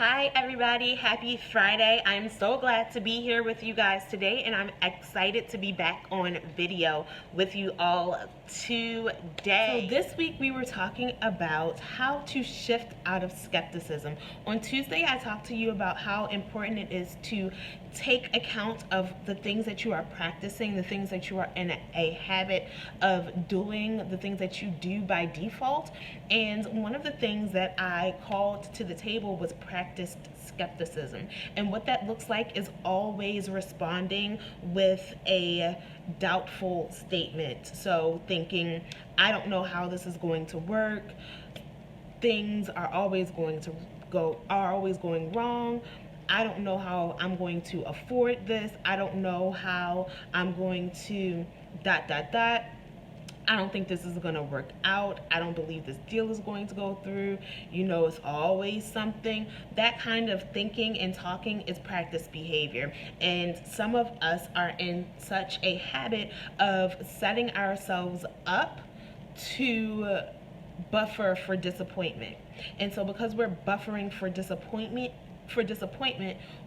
Hi everybody, happy Friday. I'm so glad to be here with you guys today, and I'm excited to be back on video with you all today. So this week we were talking about how to shift out of skepticism. On Tuesday I talked to you about how important it is to take account of the things that you are practicing, the things that you are in a habit of doing, the things that you do by default. And one of the things that I called to the table was practiced skepticism. And what that looks like is always responding with a doubtful statement. So thinking, I don't know how this is going to work. Things are always going wrong. I don't know how I'm going to afford this. I don't know how I'm going to ... I don't think this is going to work out. I don't believe this deal is going to go through. It's always something. That kind of thinking and talking is practice behavior. And some of us are in such a habit of setting ourselves up to buffer for disappointment. And so because we're buffering for disappointment,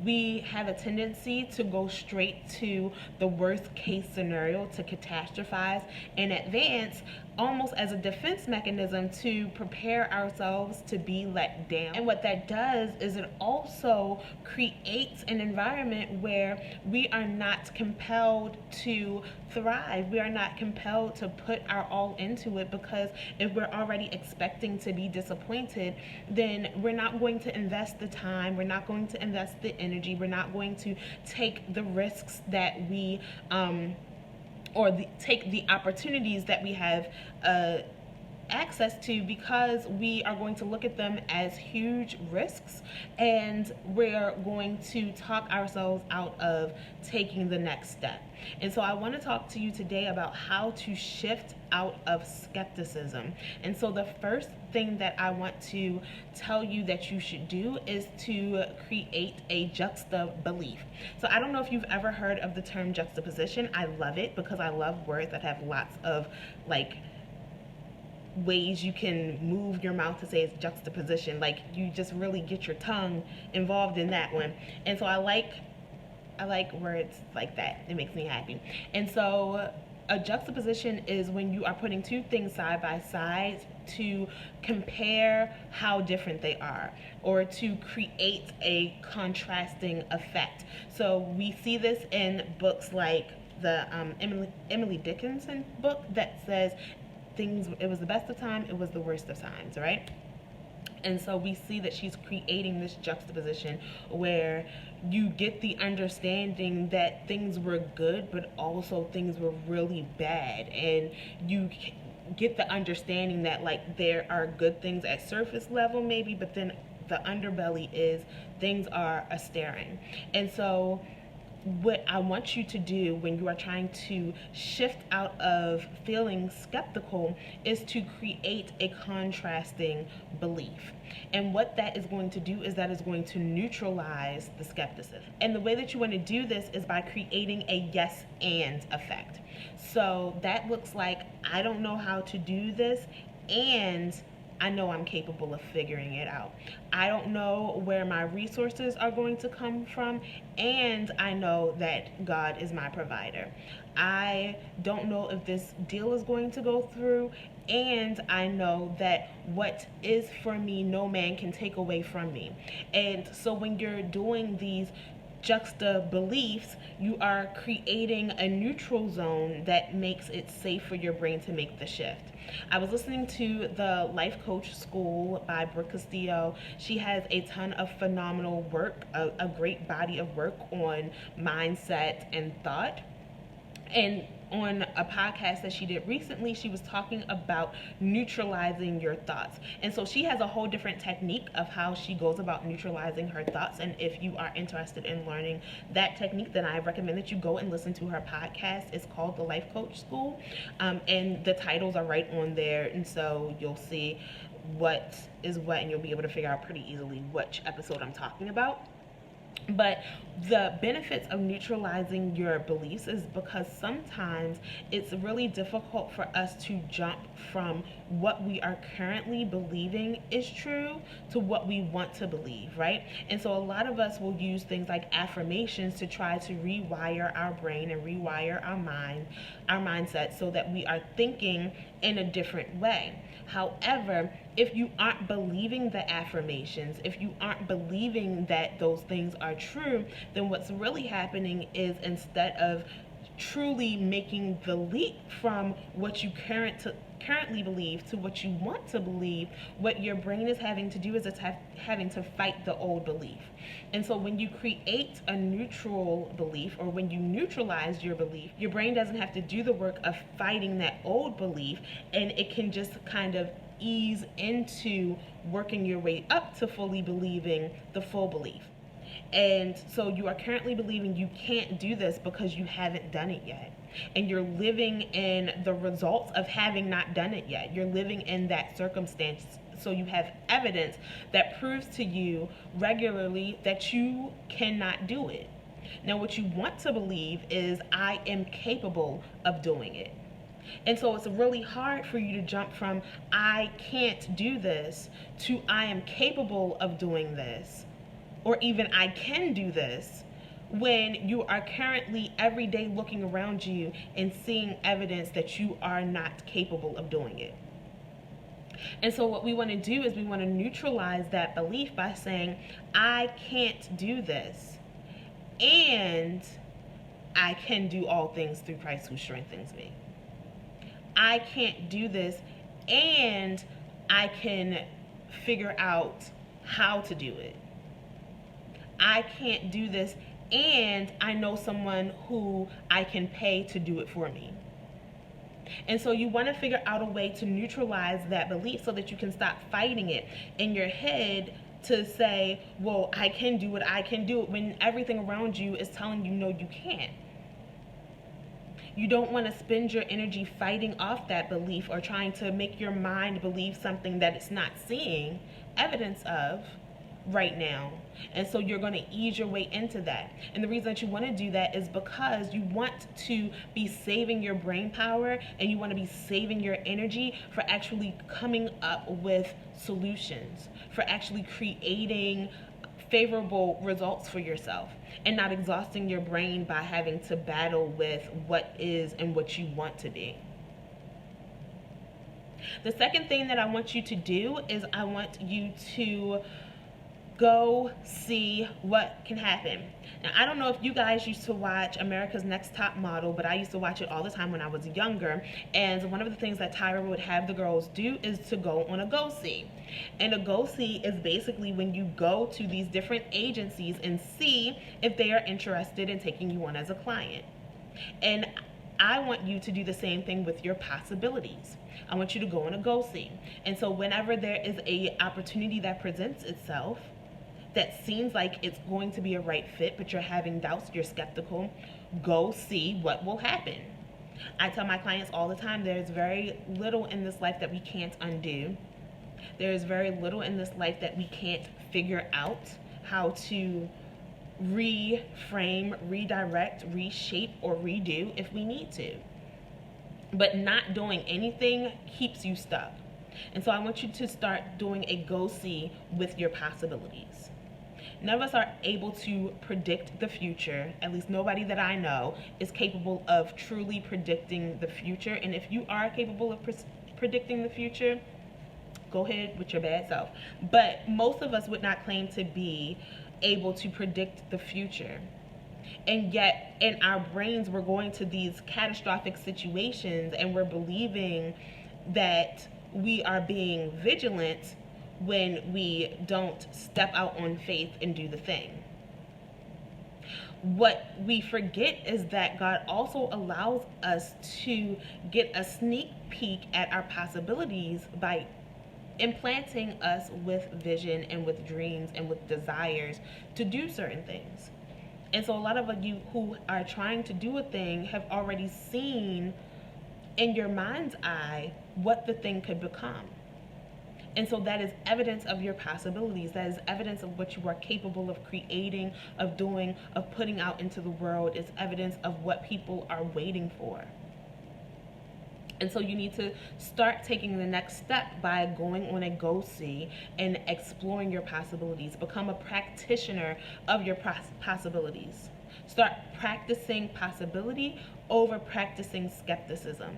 we have a tendency to go straight to the worst case scenario, to catastrophize in advance, almost as a defense mechanism to prepare ourselves to be let down. And what that does is it also creates an environment where we are not compelled to thrive. We are not compelled to put our all into it, because if we're already expecting to be disappointed, then we're not going to invest the time, we're not going to invest the energy, we're not going to take the risks that we take the opportunities that we have access to, because we are going to look at them as huge risks, and we're going to talk ourselves out of taking the next step. And so I want to talk to you today about how to shift out of skepticism. And so the first thing that I want to tell you that you should do is to create a juxta-belief. So I don't know if you've ever heard of the term juxtaposition. I love it because I love words that have lots of ways you can move your mouth to say it's juxtaposition. You just really get your tongue involved in that one. And so I like words like that. It makes me happy. And so a juxtaposition is when you are putting two things side by side to compare how different they are, or to create a contrasting effect. So we see this in books like the Emily Dickinson book that says it was the best of time, it was the worst of times, right? And so we see that she's creating this juxtaposition where you get the understanding that things were good, but also things were really bad. And you get the understanding that there are good things at surface level maybe, but then the underbelly is things are a staring. And so what I want you to do when you are trying to shift out of feeling skeptical is to create a contrasting belief. And what that is going to do is that is going to neutralize the skepticism. And the way that you want to do this is by creating a yes and effect. So that looks like, I don't know how to do this, and I know I'm capable of figuring it out. I don't know where my resources are going to come from, and I know that God is my provider. I don't know if this deal is going to go through, and I know that what is for me, no man can take away from me. And so when you're doing these juxta beliefs, you are creating a neutral zone that makes it safe for your brain to make the shift. I was listening to the Life Coach School by Brooke Castillo. She has a ton of phenomenal work, a great body of work on mindset and thought. And on a podcast that she did recently, she was talking about neutralizing your thoughts. And so she has a whole different technique of how she goes about neutralizing her thoughts. And if you are interested in learning that technique, then I recommend that you go and listen to her podcast. It's called The Life Coach School. And the titles are right on there. And so you'll see what is what, and you'll be able to figure out pretty easily which episode I'm talking about. But the benefits of neutralizing your beliefs is because sometimes it's really difficult for us to jump from what we are currently believing is true to what we want to believe, right? And so a lot of us will use things like affirmations to try to rewire our brain and rewire our mindset so that we are thinking in a different way. However, if you aren't believing the affirmations, if you aren't believing that those things are true, then what's really happening is, instead of truly making the leap from what you currently believe to what you want to believe, what your brain is having to do is it's having to fight the old belief. And so when you create a neutral belief, or when you neutralize your belief, your brain doesn't have to do the work of fighting that old belief, and it can just kind of ease into working your way up to fully believing the full belief. And so you are currently believing you can't do this because you haven't done it yet. And you're living in the results of having not done it yet. You're living in that circumstance. So you have evidence that proves to you regularly that you cannot do it. Now, what you want to believe is, I am capable of doing it. And so it's really hard for you to jump from I can't do this to I am capable of doing this, or even I can do this, when you are currently every day looking around you and seeing evidence that you are not capable of doing it. And so what we want to do is we want to neutralize that belief by saying, I can't do this, and I can do all things through Christ who strengthens me. I can't do this, and I can figure out how to do it. I can't do this, and I know someone who I can pay to do it for me. And so you want to figure out a way to neutralize that belief so that you can stop fighting it in your head to say, well, I can do it, when everything around you is telling you, no, you can't. You don't want to spend your energy fighting off that belief or trying to make your mind believe something that it's not seeing evidence of right now. And so you're going to ease your way into that. And the reason that you want to do that is because you want to be saving your brain power, and you want to be saving your energy for actually coming up with solutions, for actually creating favorable results for yourself, and not exhausting your brain by having to battle with what is and what you want to be. The second thing that I want you to do is I want you to go see what can happen. Now, I don't know if you guys used to watch America's Next Top Model, but I used to watch it all the time when I was younger. And one of the things that Tyra would have the girls do is to go on a go-see. And a go-see is basically when you go to these different agencies and see if they are interested in taking you on as a client. And I want you to do the same thing with your possibilities. I want you to go on a go-see. And so whenever there is a opportunity that presents itself that seems like it's going to be a right fit, but you're having doubts, you're skeptical, go see what will happen. I tell my clients all the time, there's very little in this life that we can't undo. There's very little in this life that we can't figure out how to reframe, redirect, reshape, or redo if we need to. But not doing anything keeps you stuck. And so I want you to start doing a go-see with your possibilities. None of us are able to predict the future. At least nobody that I know is capable of truly predicting the future. And if you are capable of predicting the future, go ahead with your bad self. But most of us would not claim to be able to predict the future. And yet in our brains, we're going to these catastrophic situations and we're believing that we are being vigilant when we don't step out on faith and do the thing. What we forget is that God also allows us to get a sneak peek at our possibilities by implanting us with vision and with dreams and with desires to do certain things. And so a lot of you who are trying to do a thing have already seen in your mind's eye what the thing could become. And so that is evidence of your possibilities. That is evidence of what you are capable of creating, of doing, of putting out into the world. It's evidence of what people are waiting for. And so you need to start taking the next step by going on a go-see and exploring your possibilities. Become a practitioner of your possibilities. Start practicing possibility over practicing skepticism.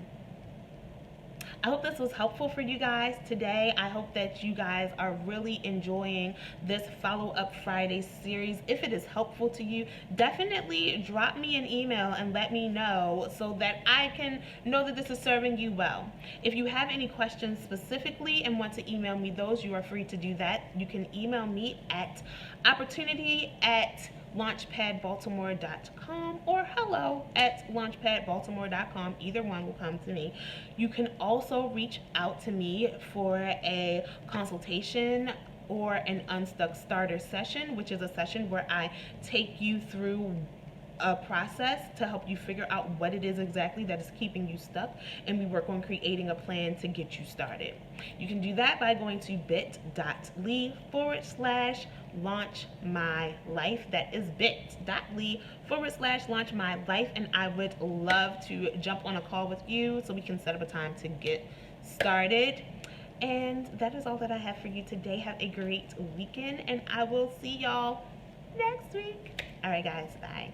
I hope this was helpful for you guys today. I hope that you guys are really enjoying this Follow-Up Friday series. If it is helpful to you, definitely drop me an email and let me know so that I can know that this is serving you well. If you have any questions specifically and want to email me those, you are free to do that. You can email me at opportunity@launchpadbaltimore.com or hello@launchpadbaltimore.com. Either one will come to me. You can also reach out to me for a consultation or an Unstuck Starter session, which is a session where I take you through a process to help you figure out what it is exactly that is keeping you stuck, and we work on creating a plan to get you started. You can do that by going to bit.ly/launchmylife. That is bit.ly/launchmylife, and I would love to jump on a call with you so we can set up a time to get started. And that is all that I have for you today. Have a great weekend, and I will see y'all next week. All right, guys, bye.